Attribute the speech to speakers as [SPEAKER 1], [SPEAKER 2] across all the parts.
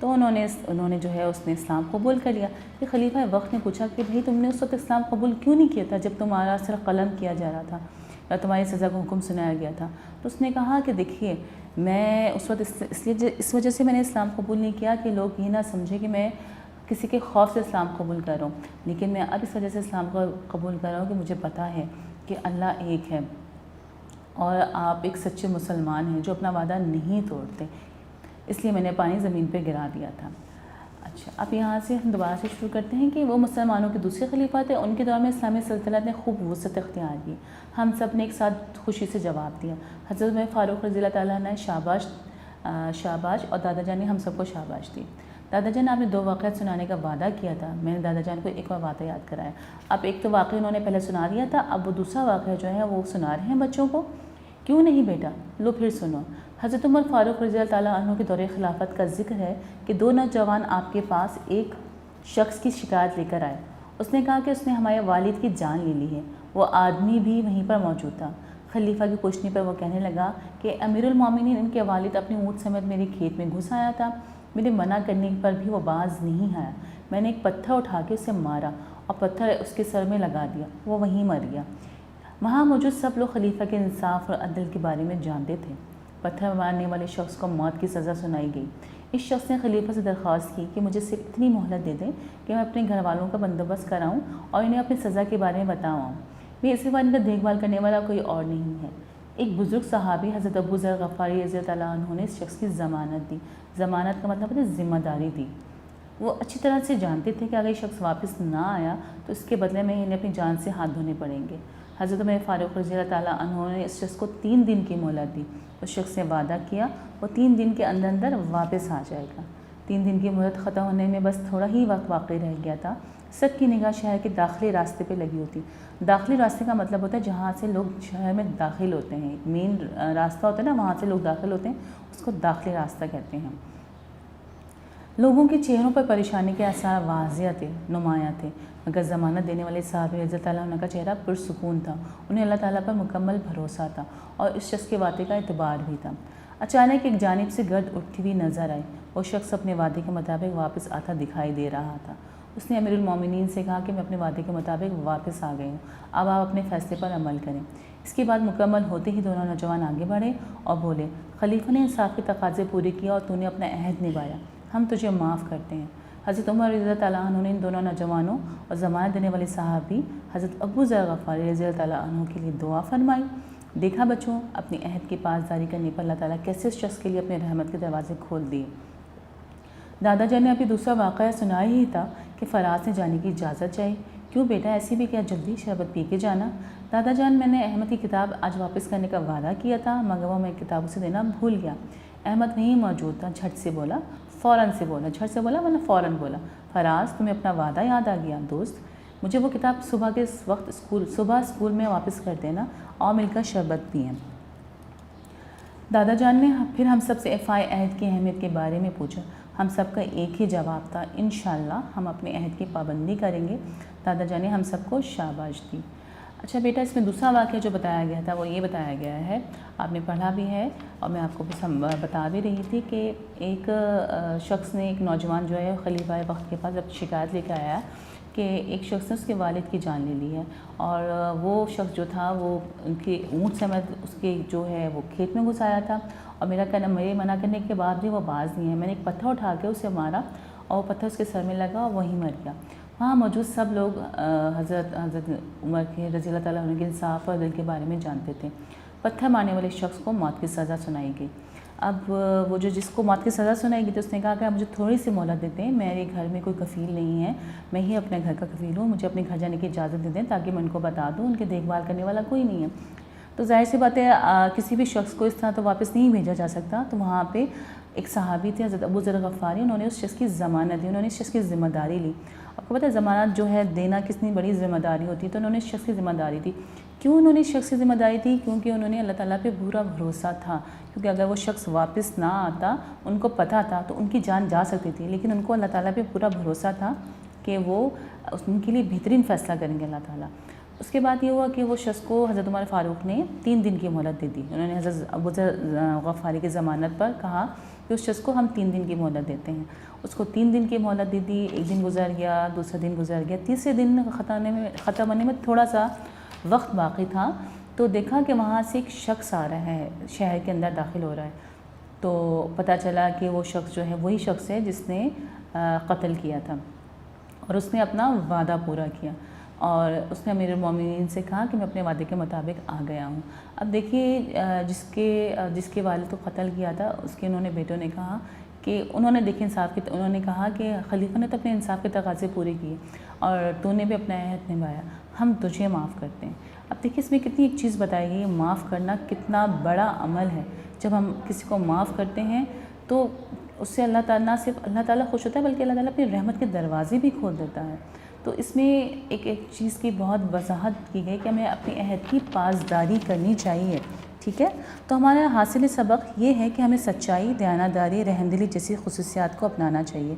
[SPEAKER 1] تو انہوں نے جو ہے اس نے اسلام قبول کر لیا۔ پھر خلیفہ وقت نے پوچھا کہ بھئی تم نے اس وقت اسلام قبول کیوں نہیں کیا تھا جب تمہارا سر قلم کیا جا رہا تھا یا تمہاری سزا کا حکم سنایا گیا تھا؟ تو اس نے کہا کہ دیکھیے میں اس وقت اس وجہ سے میں نے اسلام قبول نہیں کیا کہ لوگ یہ نہ سمجھے کہ میں کسی کے خوف سے اسلام قبول کر رہا ہوں، لیکن میں اب اس وجہ سے اسلام کو قبول کر رہا ہوں کہ مجھے پتہ ہے کہ اللہ ایک ہے اور آپ ایک سچے مسلمان ہیں جو اپنا وعدہ نہیں توڑتے، اس لیے میں نے پانی زمین پہ گرا دیا تھا۔ اچھا، اب یہاں سے ہم دوبارہ سے شروع کرتے ہیں کہ وہ مسلمانوں کے دوسرے خلیفہ تھے، ان کے دور میں اسلامی سلطنت نے خوب وسعت اختیار کی۔ ہم سب نے ایک ساتھ خوشی سے جواب دیا۔ حضرت عمر فاروق رضی اللہ تعالیٰ نے شاباش اور دادا جان نے ہم سب کو شاباش دی۔ دادا جان آپ نے 2 واقعات سنانے کا وعدہ کیا تھا، میں نے دادا جان کو ایک اور واقعہ یاد کرایا۔ اب ایک تو واقعہ انہوں نے پہلے سنا دیا تھا، اب وہ دوسرا واقعہ جو ہے وہ سنا رہے ہیں بچوں کو۔ کیوں نہیں بیٹا، لو پھر سنو۔ حضرت عمر فاروق رضی اللہ تعالیٰ عنہ کے دور خلافت کا ذکر ہے کہ 2 نوجوان آپ کے پاس ایک شخص کی شکایت لے کر آئے۔ اس نے کہا کہ اس نے ہمارے والد کی جان لے لی ہے۔ وہ آدمی بھی وہیں پر موجود تھا۔ خلیفہ کی پوچھنے پر وہ کہنے لگا کہ امیر المومنین، ان کے والد اپنے اونٹ سمیت میرے کھیت میں گھس آیا تھا، میرے منع کرنے پر بھی وہ باز نہیں آیا۔ میں نے ایک پتھر اٹھا کے اسے مارا اور پتھر اس کے سر میں لگا دیا، وہ وہیں مر گیا۔ وہاں موجود سب لوگ خلیفہ کے انصاف اور عدل کے بارے میں جانتے تھے۔ پتھر مارنے والے شخص کو موت کی سزا سنائی گئی۔ اس شخص نے خلیفہ سے درخواست کی کہ مجھے صرف اتنی مہلت دے دیں کہ میں اپنے گھر والوں کا بندوبست کراؤں اور انہیں اپنی سزا کے بارے میں بتاؤں۔ میرے سوا ان کا دیکھ بھال کرنے والا کوئی اور نہیں ہے۔ ایک بزرگ صحابی حضرت ابو ذر غفاری رضی اللہ تعالیٰ عنہ نے اس شخص کی ضمانت دی۔ ضمانت کا مطلب ہے ذمہ داری دی۔ وہ اچھی طرح سے جانتے تھے کہ اگر یہ شخص واپس نہ آیا تو اس کے بدلے میں انہیں اپنی جان سے ہاتھ دھونے پڑیں گے۔ حضرت عمر فاروق رضی اللہ تعالیٰ عنہ نے اس شخص کو 3 دن کی مہلت دی۔ اس شخص نے وعدہ کیا وہ 3 دن کے اندر واپس آ جائے گا۔ 3 دن کی مہلت ختم ہونے میں بس تھوڑا ہی وقت باقی رہ گیا تھا۔ سب کی نگاہ شہر کے داخلی راستے پہ لگی ہوتی۔ داخلی راستے کا مطلب ہوتا ہے جہاں سے لوگ شہر میں داخل ہوتے ہیں، مین راستہ ہوتا ہے نا، وہاں سے لوگ داخل ہوتے ہیں، اس کو داخلی راستہ کہتے ہیں۔ لوگوں کے چہروں پر پریشانی کے آثار واضح تھے، نمایاں تھے، مگر ضمانت دینے والے صحابی رضی اللہ تعالیٰ عنہ کا چہرہ پرسکون تھا۔ انہیں اللہ تعالیٰ پر مکمل بھروسہ تھا اور اس شخص کے وعدے کا اعتبار بھی تھا۔ اچانک ایک جانب سے گرد اٹھتی ہوئی نظر آئی۔ وہ شخص اپنے وعدے کے مطابق واپس آتا دکھائی دے رہا تھا۔ اس نے امیر المومنین سے کہا کہ میں اپنے وعدے کے مطابق واپس آ گئی ہوں، اب آپ اپنے فیصلے پر عمل کریں۔ اس کی بات مکمل ہوتے ہی دونوں نوجوان آگے بڑھے اور بولے، خلیفہ نے انصاف کے تقاضے پورے کیا اور تو نے اپنا عہد نبھایا، ہم تجھے معاف کرتے ہیں۔ حضرت عمر رضی اللہ تعالیٰ عنہ نے ان دونوں نوجوانوں اور ضمانت دینے والے صحابی حضرت ابو ذر غفاری رضی اللہ تعالیٰ عنہ کے لیے دعا فرمائی۔ دیکھا بچوں، اپنی عہد کی پاسداری کرنے پر اللہ تعالیٰ کیسے اس شخص کے لیے اپنے رحمت کے دروازے کھول دیے۔ دادا جان نے ابھی دوسرا واقعہ سنایا ہی تھا کہ فراز نے جانے کی اجازت چاہی۔ کیوں بیٹا، ایسی بھی کیا جلدی، شربت پی کے جانا؟ دادا جان، میں نے احمد کی کتاب آج واپس کرنے کا وعدہ کیا تھا، مگر وہ میں کتاب اسے دینا بھول گیا۔ احمد وہیں موجود تھا، جھٹ سے بولا، فوراً سے بولا، جھٹ سے بولا ورنہ فوراً بولا، فراز تمہیں اپنا وعدہ یاد آ گیا دوست، مجھے وہ کتاب صبح کے وقت اسکول میں واپس کر دینا اور مل کر شربت پئیں۔ دادا جان نے پھر ہم سب سے افائے عہد کی اہمیت کے بارے میں پوچھا۔ ہم سب کا ایک ہی جواب تھا، انشاءاللہ ہم اپنے عہد کی پابندی کریں گے۔ دادا جان نے ہم سب کو شاباش دی۔ اچھا بیٹا، اس میں دوسرا واقعہ جو بتایا گیا تھا وہ یہ بتایا گیا ہے، آپ نے پڑھا بھی ہے اور میں آپ کو بتا بھی رہی تھی کہ ایک شخص نے، ایک نوجوان جو ہے خلیفہ وقت کے پاس اب شکایت لے کے آیا کہ ایک شخص نے اس کے والد کی جان لے لی ہے، اور وہ شخص جو تھا وہ ان کے اونٹ سمیت اس کے جو ہے وہ کھیت میں گھس آیا تھا، اور میرے منع کرنے کے بعد بھی وہ باز نہیں ہے۔ میں نے ایک پتھر اٹھا کے اسے مارا اور وہ پتھر اس کے سر میں لگا اور وہیں مر گیا۔ وہاں موجود سب لوگ حضرت عمر کے رضی اللہ تعالیٰ عنہ کے انصاف اور عدل کے بارے میں جانتے تھے۔ پتھر مارنے والے شخص کو موت کی سزا سنائی گئی۔ اب وہ جس کو موت کی سزا سنائی گئی تو اس نے کہا کہ مجھے تھوڑی سی مہلت دیتے ہیں، میرے گھر میں کوئی کفیل نہیں ہے، میں ہی اپنے گھر کا کفیل ہوں، مجھے اپنے گھر جانے کی اجازت دے دیں تاکہ میں ان کو بتا دوں، ان کے دیکھ بھال کرنے والا کوئی نہیں ہے۔ تو ظاہر سی بات ہے کسی بھی شخص کو اس طرح تو واپس نہیں بھیجا جا سکتا، تو وہاں پہ ایک صحابی تھے حضرت ابو ذر غفاری، انہوں نے اس شخص کی ضمانت دی، انہوں نے اس شخص کی ذمہ داری لی۔ آپ کو پتہ ہے ضمانت جو ہے دینا کتنی بڑی ذمہ داری ہوتی ہے، تو انہوں نے اس شخص کی ذمہ داری دی۔ کیوں انہوں نے اس شخص کی ذمہ داری دی؟ کیونکہ انہوں نے اللہ تعالیٰ پہ پورا بھروسہ تھا، کیونکہ اگر وہ شخص واپس نہ آتا، ان کو پتہ تھا تو ان کی جان جا سکتی تھی، لیکن ان کو اللہ تعالیٰ پہ پورا بھروسہ تھا کہ وہ ان کے لیے بہترین فیصلہ کریں گے اللہ تعالیٰ۔ اس کے بعد یہ ہوا کہ وہ شخص کو حضرت عمر فاروق نے 3 دن کی مہلت دے دی۔ انہوں نے حضرت ابو ذر غفاری کی ضمانت پر کہا کہ اس شخص کو ہم 3 دن کی مہلت دیتے ہیں. اس کو 3 دن کی مہلت دے دی، ایک دن گزر گیا، دوسرا دن گزر گیا، تیسرے دن ختم ہونے میں تھوڑا سا وقت باقی تھا تو دیکھا کہ وہاں سے ایک شخص آ رہا ہے، شہر کے اندر داخل ہو رہا ہے. تو پتہ چلا کہ وہ شخص جو ہے وہی شخص ہے جس نے قتل کیا تھا، اور اس نے اپنا وعدہ پورا کیا، اور اس نے امیر المومنین سے کہا کہ میں اپنے وعدے کے مطابق آ گیا ہوں. اب دیکھیے جس کے والد کو قتل کیا تھا اس کے انہوں نے بیٹوں نے کہا کہ انہوں نے دیکھے انہوں نے کہا کہ خلیفہ نے تو اپنے انصاف کے تقاضے پورے کیے اور تو نے بھی اپنا عہد نبھایا، ہم تجھے معاف کرتے ہیں. اب دیکھیے اس میں کتنی ایک چیز بتائی گئی، معاف کرنا کتنا بڑا عمل ہے. جب ہم کسی کو معاف کرتے ہیں تو اس سے اللہ تعالیٰ، نہ صرف اللہ تعالیٰ خوش ہوتا ہے بلکہ اللہ تعالیٰ اپنی رحمت کے دروازے بھی کھول دیتا ہے. تو اس میں ایک چیز کی بہت وضاحت کی گئی کہ ہمیں اپنی عہد کی پاسداری کرنی چاہیے. ٹھیک ہے، تو ہمارا حاصل سبق یہ ہے کہ ہمیں سچائی، دیانتداری، رحمدلی جیسی خصوصیات کو اپنانا چاہیے.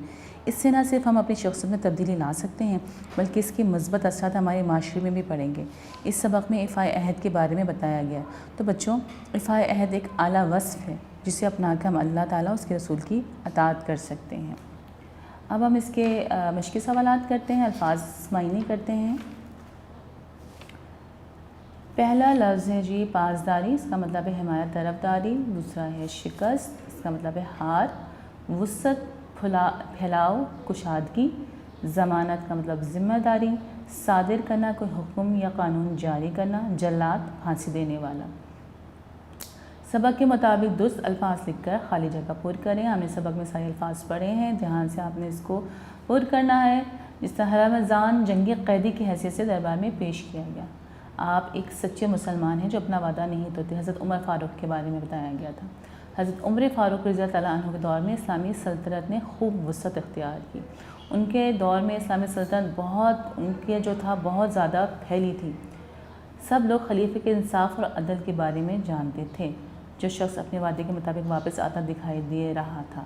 [SPEAKER 1] اس سے نہ صرف ہم اپنی شخصیت میں تبدیلی لا سکتے ہیں بلکہ اس کی مثبت اثرات ہمارے معاشرے میں بھی پڑیں گے. اس سبق میں ایفائے عہد کے بارے میں بتایا گیا. تو بچوں، ایفائے عہد ایک اعلیٰ وصف ہے جسے اپنا کے ہم اللہ تعالیٰ اس کے رسول کی اطاعت کر سکتے ہیں. اب ہم اس کے مشقی سوالات کرتے ہیں، الفاظ معنی کرتے ہیں. پہلا لفظ ہے جی پاسداری، اس کا مطلب ہے حمایت، طرفداری. دوسرا ہے شکست، اس کا مطلب ہے ہار. وسعت، پھیلاؤ، کشادگی. ضمانت کا مطلب ذمہ داری. صادر کرنا، کوئی حکم یا قانون جاری کرنا. جلاد، پھانسی دینے والا. سبق کے مطابق درست الفاظ لکھ کر خالی جگہ پر کریں. ہم نے سبق میں سارے الفاظ پڑھے ہیں، دھیان سے آپ نے اس کو پر کرنا ہے. جس طرح رمضان جنگی قیدی کی حیثیت سے دربار میں پیش کیا گیا. آپ ایک سچے مسلمان ہیں جو اپنا وعدہ نہیں توڑتے. حضرت عمر فاروق کے بارے میں بتایا گیا تھا. حضرت عمر فاروق رضی اللہ عنہ کے دور میں اسلامی سلطنت نے خوب وسعت اختیار کی. ان کے دور میں اسلامی سلطنت ان کے جو تھا بہت زیادہ پھیلی تھی. سب لوگ خلیفہ کے انصاف اور عدل کے بارے میں جانتے تھے. جو شخص اپنے وعدے کے مطابق واپس آتا دکھائی دے رہا تھا.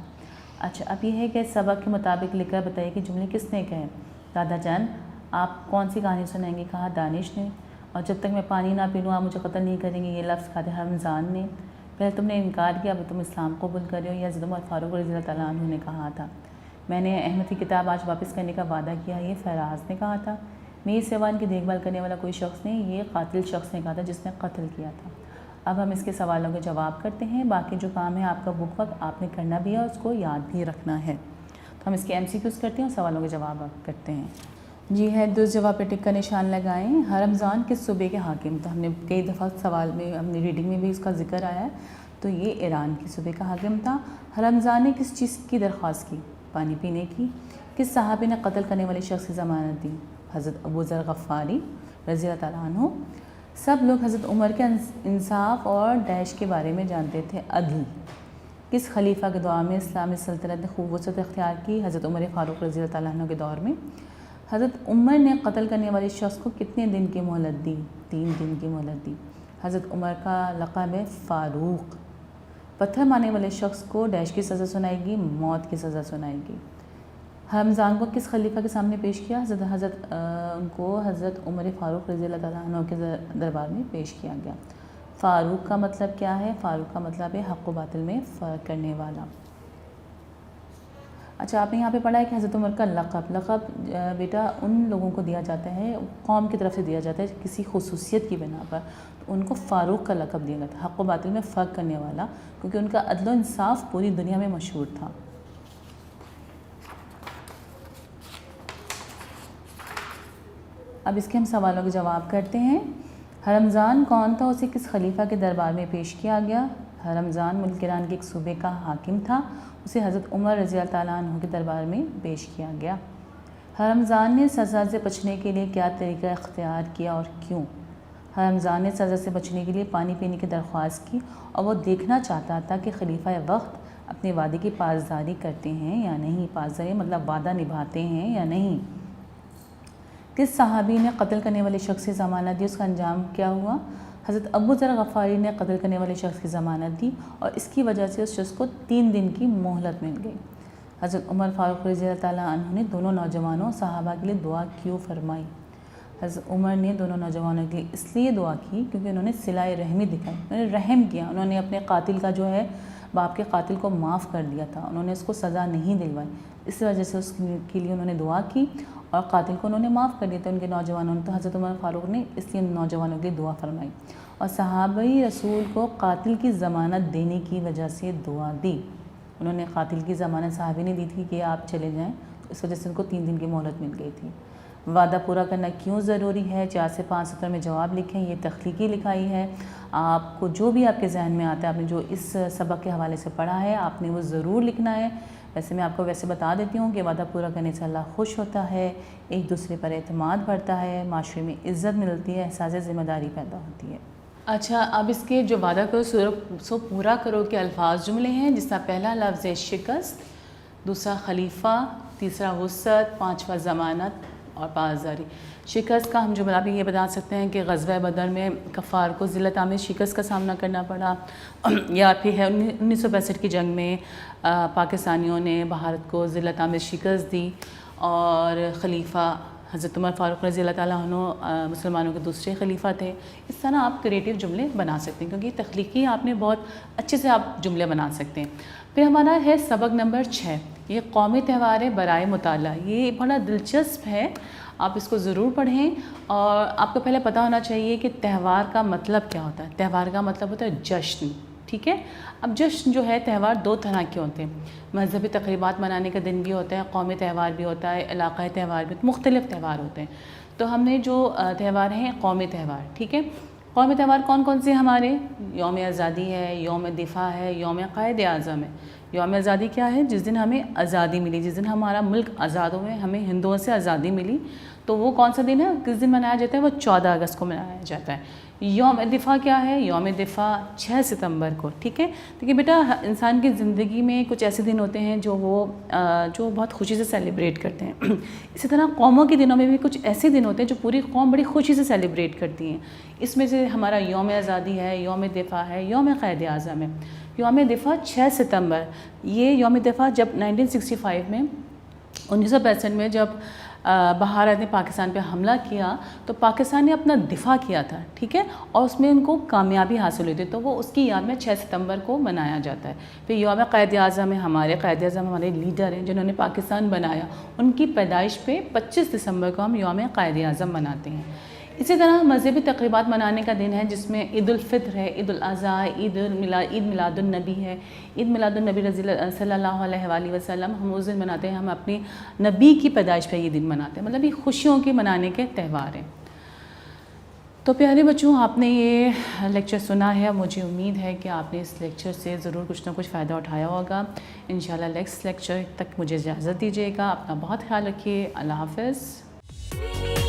[SPEAKER 1] اچھا، اب یہ ہے کہ سبق کے مطابق لکھ کر بتائیے کہ جملے کس نے کہے. دادا جان آپ کون سی کہانی سنائیں گے؟ کہا دانش نے. اور جب تک میں پانی نہ پی لوں آپ مجھے قتل نہیں کریں گے، یہ لفظ کہا رمضان نے. پہلے تم نے انکار کیا، اب تم اسلام قبول کر رہے ہو. یہ حضرت عمر فاروق رضی اللہ تعالیٰ عنہ نے کہا تھا. میں نے احمد کی کتاب آج واپس کرنے کا وعدہ کیا، یہ فراز نے کہا تھا. میری سیوان کی دیکھ بھال کرنے والا کوئی شخص نہیں، یہ قاتل شخص نے کہا تھا جس نے قتل کیا تھا. اب ہم اس کے سوالوں کے جواب کرتے ہیں. باقی جو کام ہے آپ کا بک وقت آپ نے کرنا بھی ہے، اس کو یاد بھی رکھنا ہے. تو ہم اس کے MCQs کرتے ہیں اور سوالوں کے جواب کرتے ہیں. جی ہے، درست جواب پہ ٹک کا نشان لگائیں. رمضان کس صوبے کے حاکم تھا؟ ہم نے کئی دفعہ سوال میں، ہم نے ریڈنگ میں بھی اس کا ذکر آیا ہے. تو یہ ایران کے صوبے کا حاکم تھا. رمضان نے کس چیز کی درخواست کی؟ پانی پینے کی. کس صحابی نے قتل کرنے والے شخص کی ضمانت دی؟ حضرت ابو ذر غفاری رضی اللہ تعالیٰ عنہ. سب لوگ حضرت عمر کے انصاف اور ڈیش کے بارے میں جانتے تھے. عدل. کس خلیفہ کے دور میں اسلامی سلطنت نے خوب وسعت اختیار کی؟ حضرت عمر فاروق رضی اللہ تعالیٰ عنہ کے دور میں. حضرت عمر نے قتل کرنے والے شخص کو کتنے دن کی مہلت دی؟ 3 دن کی مہلت دی. حضرت عمر کا لقب ہے فاروق. پتھر مارنے والے شخص کو ڈیش کی سزا سنائے گی، موت کی سزا سنائے گی. رمضان کو کس خلیفہ کے سامنے پیش کیا؟ ان کو حضرت عمر فاروق رضی اللہ تعالیٰ عنہ کے دربار میں پیش کیا گیا. فاروق کا مطلب کیا ہے؟ فاروق کا مطلب ہے حق و باطل میں فرق کرنے والا. اچھا، آپ نے یہاں پہ پڑھا ہے کہ حضرت عمر کا لقب بیٹا ان لوگوں کو دیا جاتا ہے، قوم کی طرف سے دیا جاتا ہے کسی خصوصیت کی بنا پر. تو ان کو فاروق کا لقب دیا گیا تھا، حق و باطل میں فرق کرنے والا، کیونکہ ان کا عدل و انصاف پوری دنیا میں مشہور تھا. اب اس کے ہم سوالوں کے جواب کرتے ہیں. رمضان کون تھا؟ اسے کس خلیفہ کے دربار میں پیش کیا گیا؟ رمضان ملک ایران کے ایک صوبے کا حاکم تھا، اسے حضرت عمر رضی اللہ تعالیٰ عنہ کے دربار میں پیش کیا گیا. رمضان نے سزا سے بچنے کے لیے کیا طریقہ اختیار کیا اور کیوں؟ رمضان نے سزا سے بچنے کے لیے پانی پینے کی درخواست کی اور وہ دیکھنا چاہتا تھا کہ خلیفہ وقت اپنے وعدے کی پاسداری کرتے ہیں یا نہیں. پاسداری مطلب وعدہ نبھاتے ہیں یا نہیں. کس صحابی نے قتل کرنے والے شخص کی ضمانت دی؟ اس کا انجام کیا ہوا؟ حضرت ابو ذر غفاری نے قتل کرنے والے شخص کی ضمانت دی اور اس کی وجہ سے اس شخص کو 3 دن کی مہلت مل گئی. حضرت عمر فاروق رضی اللہ تعالیٰ عنہ نے دونوں نوجوانوں صحابہ کے لیے دعا کیوں فرمائی؟ حضرت عمر نے دونوں نوجوانوں کے لیے اس لیے دعا کی کیونکہ انہوں نے صلہ رحمی دکھائی، انہوں نے رحم کیا. انہوں نے اپنے قاتل کا جو ہے باپ کے قاتل کو معاف کر دیا تھا، انہوں نے اس کو سزا نہیں دلوائی، اس وجہ سے اس کے لیے انہوں نے دعا کی اور قاتل کو انہوں نے معاف کر دیا تھا۔ ان کے نوجوانوں نے، تو حضرت عمر فاروق نے اس لیے نوجوانوں کے لیے دعا فرمائی اور صحابہ رسول کو قاتل کی ضمانت دینے کی وجہ سے دعا دی۔ انہوں نے قاتل کی ضمانت صحابی نے دی تھی کہ آپ چلے جائیں، اس وجہ سے ان کو 3 دن کی مہلت مل گئی تھی۔ وعدہ پورا کرنا کیوں ضروری ہے؟ 4 سے 5 سطر میں جواب لکھیں، یہ تخلیقی لکھائی ہے، آپ کو جو بھی آپ کے ذہن میں آتا ہے، آپ نے جو اس سبق کے حوالے سے پڑھا ہے آپ نے وہ ضرور لکھنا ہے۔ ویسے میں آپ کو ویسے بتا دیتی ہوں کہ وعدہ پورا کرنے سے اللہ خوش ہوتا ہے، ایک دوسرے پر اعتماد بڑھتا ہے، معاشرے میں عزت ملتی ہے، احساس ذمہ داری پیدا ہوتی ہے۔ اچھا، اب اس کے جو وعدہ کرو سو پورا کرو کے الفاظ جملے ہیں، جس کا پہلا لفظ ہے شکست، دوسرا خلیفہ، تیسرا وسعت، 5واں ضمانت اور پاسداری۔ شکست کا ہم جملہ بھی یہ بتا سکتے ہیں کہ غزوہ بدر میں کفار کو ذلت آمیز شکست کا سامنا کرنا پڑا، یا پھر ہے 1965 کی جنگ میں پاکستانیوں نے بھارت کو ذلت آمیز شکست دی، اور خلیفہ حضرت عمر فاروق رضی اللہ تعالیٰ عنہ مسلمانوں کے دوسرے خلیفہ تھے۔ اس طرح آپ کریٹیو جملے بنا سکتے ہیں، کیونکہ تخلیقی آپ نے بہت اچھے سے آپ جملے بنا سکتے ہیں۔ پھر ہمارا ہے سبق نمبر 6، یہ قومی تہوار برائے مطالعہ۔ یہ بڑا دلچسپ ہے، آپ اس کو ضرور پڑھیں، اور آپ کو پہلے پتہ ہونا چاہیے کہ تہوار کا مطلب کیا ہوتا ہے۔ تہوار کا مطلب ہوتا ہے جشن، ٹھیک ہے؟ اب جشن جو ہے، تہوار 2 طرح کے ہوتے ہیں، مذہبی تقریبات منانے کا دن بھی ہوتا ہے، قومی تہوار بھی ہوتا ہے، علاقائی تہوار بھی، مختلف تہوار ہوتے ہیں۔ تو ہم نے جو تہوار ہیں قومی تہوار، ٹھیک ہے؟ قومی تہوار کون کون سے ہمارے؟ یوم آزادی ہے، یوم دفاع ہے، یوم قائد اعظم ہے۔ یوم آزادی کیا ہے؟ جس دن ہمیں آزادی ملی، جس دن ہمارا ملک آزاد ہوئے، ہمیں ہندوؤں سے آزادی ملی، تو وہ کون سا دن ہے؟ کس دن منایا جاتا ہے؟ وہ 14 اگست کو منایا جاتا ہے۔ یوم دفاع کیا ہے؟ یوم دفاع 6 ستمبر کو، ٹھیک ہے؟ دیکھیے بیٹا، انسان کی زندگی میں کچھ ایسے دن ہوتے ہیں جو بہت خوشی سے سیلیبریٹ کرتے ہیں۔ اسی طرح قوموں کے دنوں میں بھی کچھ ایسے دن ہوتے ہیں جو پوری قوم بڑی خوشی سے سیلیبریٹ کرتی ہیں۔ اس میں سے ہمارا یوم آزادی ہے، یوم دفاع ہے، یوم قائد اعظم ہے۔ یوم دفاع 6 ستمبر، یہ یوم دفاع جب 1965 میں 1965 میں جب بھارت نے پاکستان پہ حملہ کیا تو پاکستان نے اپنا دفاع کیا تھا، ٹھیک ہے؟ اور اس میں ان کو کامیابی حاصل ہوئی تھی، تو وہ اس کی یاد میں 6 ستمبر کو منایا جاتا ہے۔ پھر یوم قائد اعظم ہے، ہمارے قائد اعظم ہمارے لیڈر ہیں جنہوں نے پاکستان بنایا، ان کی پیدائش پہ 25 دسمبر کو ہم یوم قائد اعظم مناتے ہیں۔ اسی طرح مذہبی تقریبات منانے کا دن ہے جس میں عید الفطر ہے، عید الاضحیٰ، عید میلاد النبی ہے۔ عید میلاد النبی صلی اللہ علیہ وآلہ وسلم ہم اس دن مناتے ہیں، ہم اپنے نبی کی پیدائش پہ یہ دن مناتے ہیں، مطلب یہ خوشیوں کے منانے کے تہوار ہیں۔ تو پیارے بچوں، آپ نے یہ لیکچر سنا ہے، مجھے امید ہے کہ آپ نے اس لیکچر سے ضرور کچھ نہ کچھ فائدہ اٹھایا ہوگا۔ انشاءاللہ نیکسٹ لیکچر تک مجھے اجازت دیجیے گا، اپنا بہت خیال رکھیے، اللہ حافظ۔